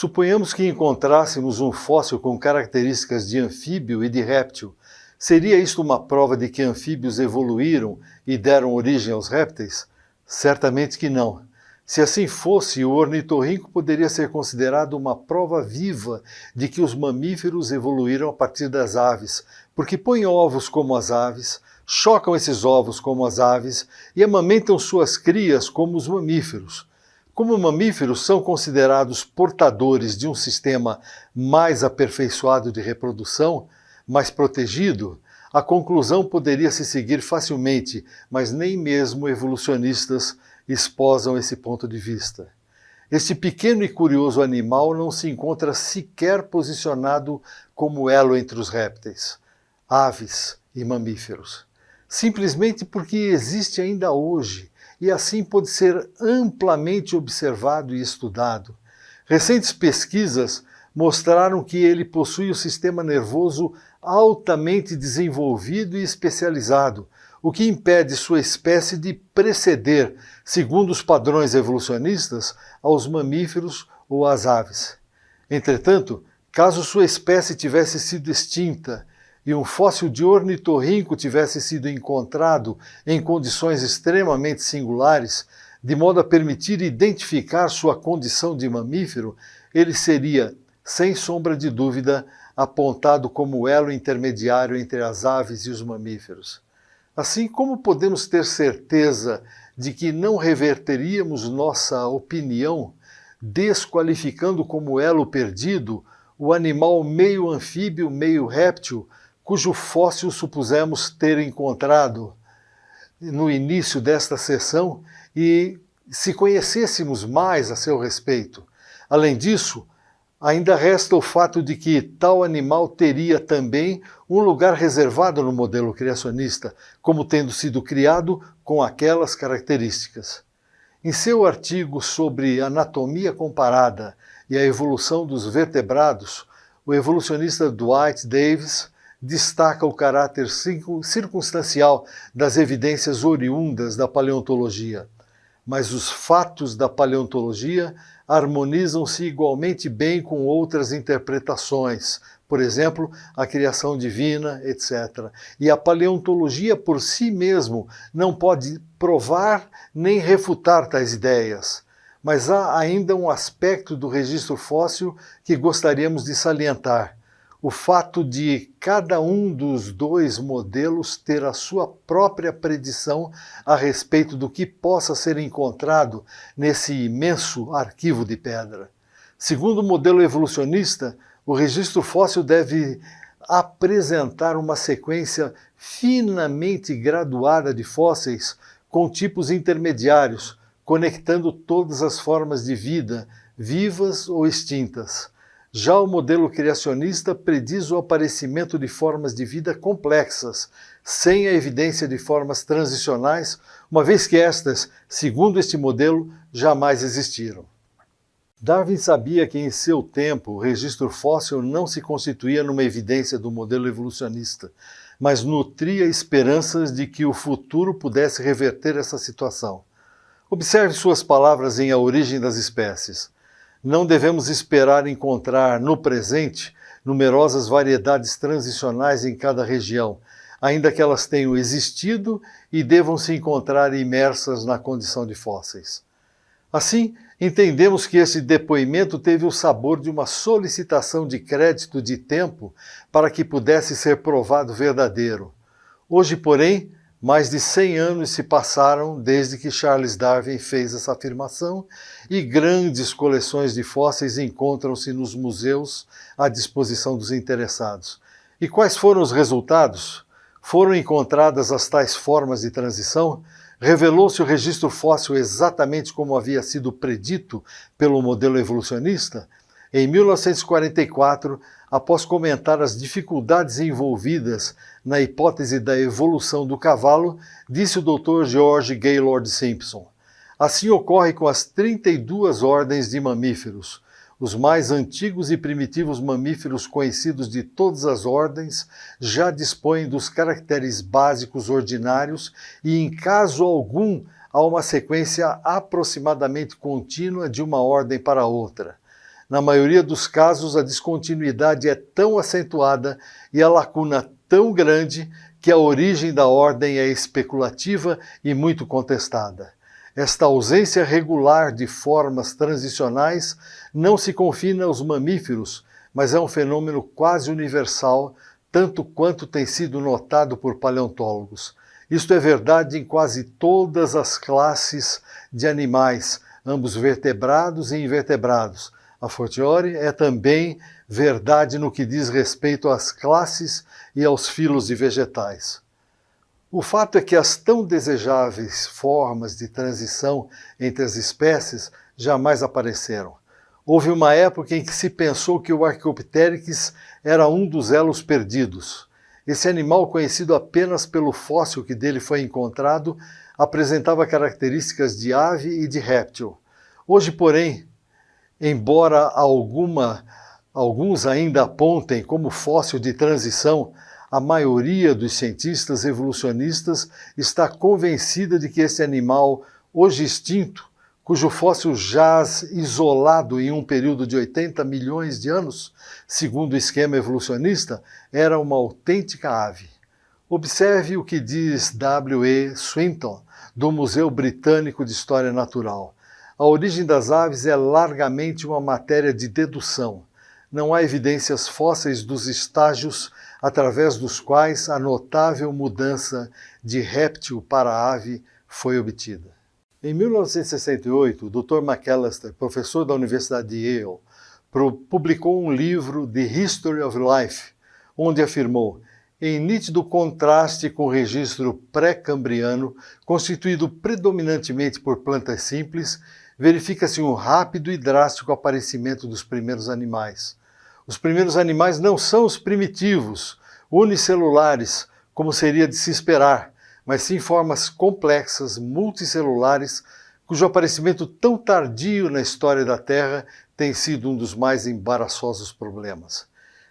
Suponhamos que encontrássemos um fóssil com características de anfíbio e de réptil. Seria isto uma prova de que anfíbios evoluíram e deram origem aos répteis? Certamente que não. Se assim fosse, o ornitorrinco poderia ser considerado uma prova viva de que os mamíferos evoluíram a partir das aves, porque põem ovos como as aves, chocam esses ovos como as aves e amamentam suas crias como os mamíferos. Como mamíferos são considerados portadores de um sistema mais aperfeiçoado de reprodução, mais protegido, a conclusão poderia se seguir facilmente, mas nem mesmo evolucionistas esposam esse ponto de vista. Este pequeno e curioso animal não se encontra sequer posicionado como elo entre os répteis, aves e mamíferos, simplesmente porque existe ainda hoje e assim pode ser amplamente observado e estudado. Recentes pesquisas mostraram que ele possui um sistema nervoso altamente desenvolvido e especializado, o que impede sua espécie de preceder, segundo os padrões evolucionistas, aos mamíferos ou às aves. Entretanto, caso sua espécie tivesse sido extinta e um fóssil de ornitorrinco tivesse sido encontrado em condições extremamente singulares, de modo a permitir identificar sua condição de mamífero, ele seria, sem sombra de dúvida, apontado como elo intermediário entre as aves e os mamíferos. Assim, como podemos ter certeza de que não reverteríamos nossa opinião, desqualificando como elo perdido o animal meio anfíbio, meio réptil, cujo fóssil supusemos ter encontrado no início desta sessão e se conhecêssemos mais a seu respeito? Além disso, ainda resta o fato de que tal animal teria também um lugar reservado no modelo criacionista, como tendo sido criado com aquelas características. Em seu artigo sobre anatomia comparada e a evolução dos vertebrados, o evolucionista Dwight Davis destaca o caráter circunstancial das evidências oriundas da paleontologia. Mas os fatos da paleontologia harmonizam-se igualmente bem com outras interpretações, por exemplo, a criação divina, etc. E a paleontologia por si mesmo não pode provar nem refutar tais ideias. Mas há ainda um aspecto do registro fóssil que gostaríamos de salientar: o fato de cada um dos dois modelos ter a sua própria predição a respeito do que possa ser encontrado nesse imenso arquivo de pedra. Segundo o modelo evolucionista, o registro fóssil deve apresentar uma sequência finamente graduada de fósseis com tipos intermediários, conectando todas as formas de vida, vivas ou extintas. Já o modelo criacionista prediz o aparecimento de formas de vida complexas, sem a evidência de formas transicionais, uma vez que estas, segundo este modelo, jamais existiram. Darwin sabia que em seu tempo o registro fóssil não se constituía numa evidência do modelo evolucionista, mas nutria esperanças de que o futuro pudesse reverter essa situação. Observe suas palavras em A Origem das Espécies. Não devemos esperar encontrar, no presente, numerosas variedades transicionais em cada região, ainda que elas tenham existido e devam se encontrar imersas na condição de fósseis. Assim, entendemos que esse depoimento teve o sabor de uma solicitação de crédito de tempo para que pudesse ser provado verdadeiro. Hoje, porém, mais de 100 anos se passaram desde que Charles Darwin fez essa afirmação e grandes coleções de fósseis encontram-se nos museus à disposição dos interessados. E quais foram os resultados? Foram encontradas as tais formas de transição? Revelou-se o registro fóssil exatamente como havia sido predito pelo modelo evolucionista? Em 1944, após comentar as dificuldades envolvidas na hipótese da evolução do cavalo, disse o Dr. George Gaylord Simpson: assim ocorre com as 32 ordens de mamíferos. Os mais antigos e primitivos mamíferos conhecidos de todas as ordens já dispõem dos caracteres básicos ordinários e, em caso algum, há uma sequência aproximadamente contínua de uma ordem para outra. Na maioria dos casos, a descontinuidade é tão acentuada e a lacuna tão grande que a origem da ordem é especulativa e muito contestada. Esta ausência regular de formas transicionais não se confina aos mamíferos, mas é um fenômeno quase universal, tanto quanto tem sido notado por paleontólogos. Isto é verdade em quase todas as classes de animais, ambos vertebrados e invertebrados. A fortiori, é também verdade no que diz respeito às classes e aos filos de vegetais. O fato é que as tão desejáveis formas de transição entre as espécies jamais apareceram. Houve uma época em que se pensou que o Archaeopteryx era um dos elos perdidos. Esse animal, conhecido apenas pelo fóssil que dele foi encontrado, apresentava características de ave e de réptil. Hoje, porém, embora alguns ainda apontem como fóssil de transição, a maioria dos cientistas evolucionistas está convencida de que esse animal, hoje extinto, cujo fóssil jaz isolado em um período de 80 milhões de anos, segundo o esquema evolucionista, era uma autêntica ave. Observe o que diz W.E. Swinton, do Museu Britânico de História Natural. A origem das aves é largamente uma matéria de dedução. Não há evidências fósseis dos estágios através dos quais a notável mudança de réptil para ave foi obtida. Em 1968, o Dr. McAllister, professor da Universidade de Yale, publicou um livro, The History of Life, onde afirmou: em nítido contraste com o registro pré-cambriano, constituído predominantemente por plantas simples, verifica-se um rápido e drástico aparecimento dos primeiros animais. Os primeiros animais não são os primitivos, unicelulares, como seria de se esperar, mas sim formas complexas, multicelulares, cujo aparecimento tão tardio na história da Terra tem sido um dos mais embaraçosos problemas.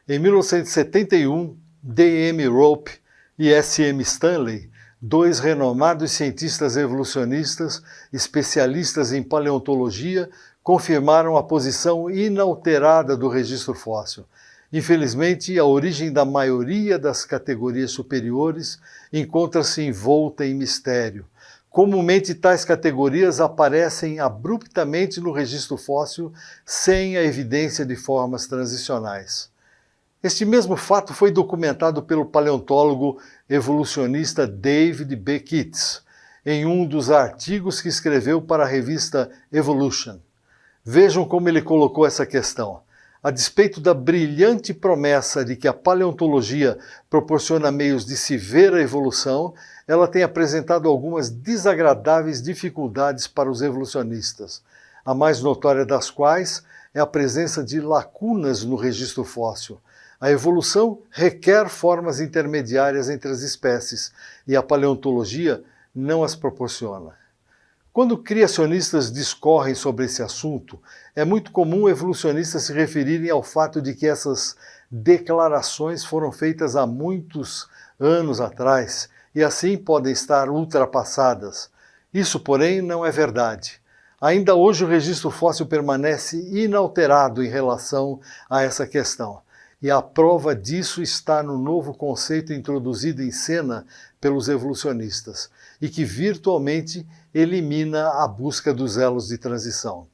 Em 1971, D.M. Rope e S.M. Stanley, dois renomados cientistas evolucionistas, especialistas em paleontologia, confirmaram a posição inalterada do registro fóssil. Infelizmente, a origem da maioria das categorias superiores encontra-se envolta em mistério. Comumente, tais categorias aparecem abruptamente no registro fóssil, sem a evidência de formas transicionais. Este mesmo fato foi documentado pelo paleontólogo evolucionista David B. Kitts, em um dos artigos que escreveu para a revista Evolution. Vejam como ele colocou essa questão. A despeito da brilhante promessa de que a paleontologia proporciona meios de se ver a evolução, ela tem apresentado algumas desagradáveis dificuldades para os evolucionistas, a mais notória das quais é a presença de lacunas no registro fóssil. A evolução requer formas intermediárias entre as espécies e a paleontologia não as proporciona. Quando criacionistas discorrem sobre esse assunto, é muito comum evolucionistas se referirem ao fato de que essas declarações foram feitas há muitos anos atrás e assim podem estar ultrapassadas. Isso, porém, não é verdade. Ainda hoje o registro fóssil permanece inalterado em relação a essa questão. E a prova disso está no novo conceito introduzido em cena pelos evolucionistas e que virtualmente elimina a busca dos elos de transição.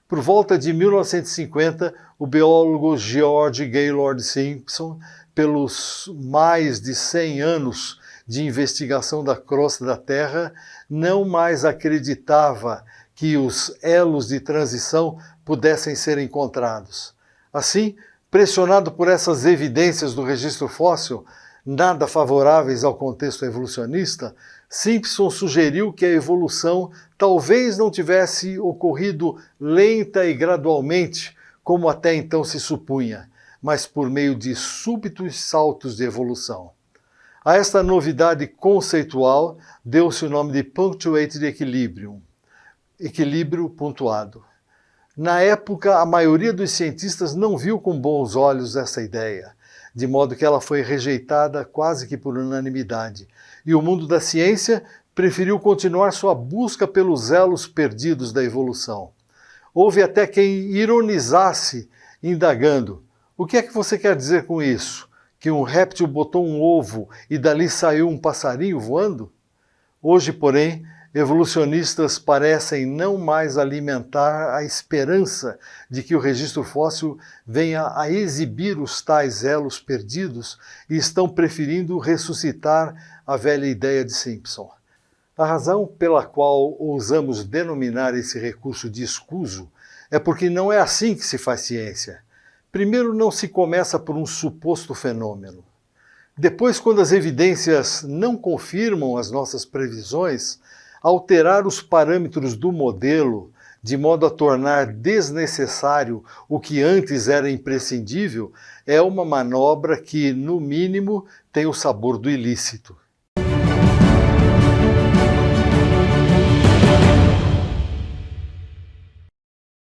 Por volta de 1950, o biólogo George Gaylord Simpson, pelos mais de 100 anos de investigação da crosta da Terra, não mais acreditava que os elos de transição pudessem ser encontrados. Assim, pressionado por essas evidências do registro fóssil, nada favoráveis ao contexto evolucionista, Simpson sugeriu que a evolução talvez não tivesse ocorrido lenta e gradualmente, como até então se supunha, mas por meio de súbitos saltos de evolução. A esta novidade conceitual deu-se o nome de Punctuated Equilibrium, equilíbrio pontuado. Na época, a maioria dos cientistas não viu com bons olhos essa ideia, de modo que ela foi rejeitada quase que por unanimidade, e o mundo da ciência preferiu continuar sua busca pelos elos perdidos da evolução. Houve até quem ironizasse, indagando: o que é que você quer dizer com isso? Que um réptil botou um ovo e dali saiu um passarinho voando? Hoje, porém, evolucionistas parecem não mais alimentar a esperança de que o registro fóssil venha a exibir os tais elos perdidos e estão preferindo ressuscitar a velha ideia de Simpson. A razão pela qual ousamos denominar esse recurso de escuso é porque não é assim que se faz ciência. Primeiro, não se começa por um suposto fenômeno. Depois, quando as evidências não confirmam as nossas previsões, alterar os parâmetros do modelo de modo a tornar desnecessário o que antes era imprescindível é uma manobra que, no mínimo, tem o sabor do ilícito.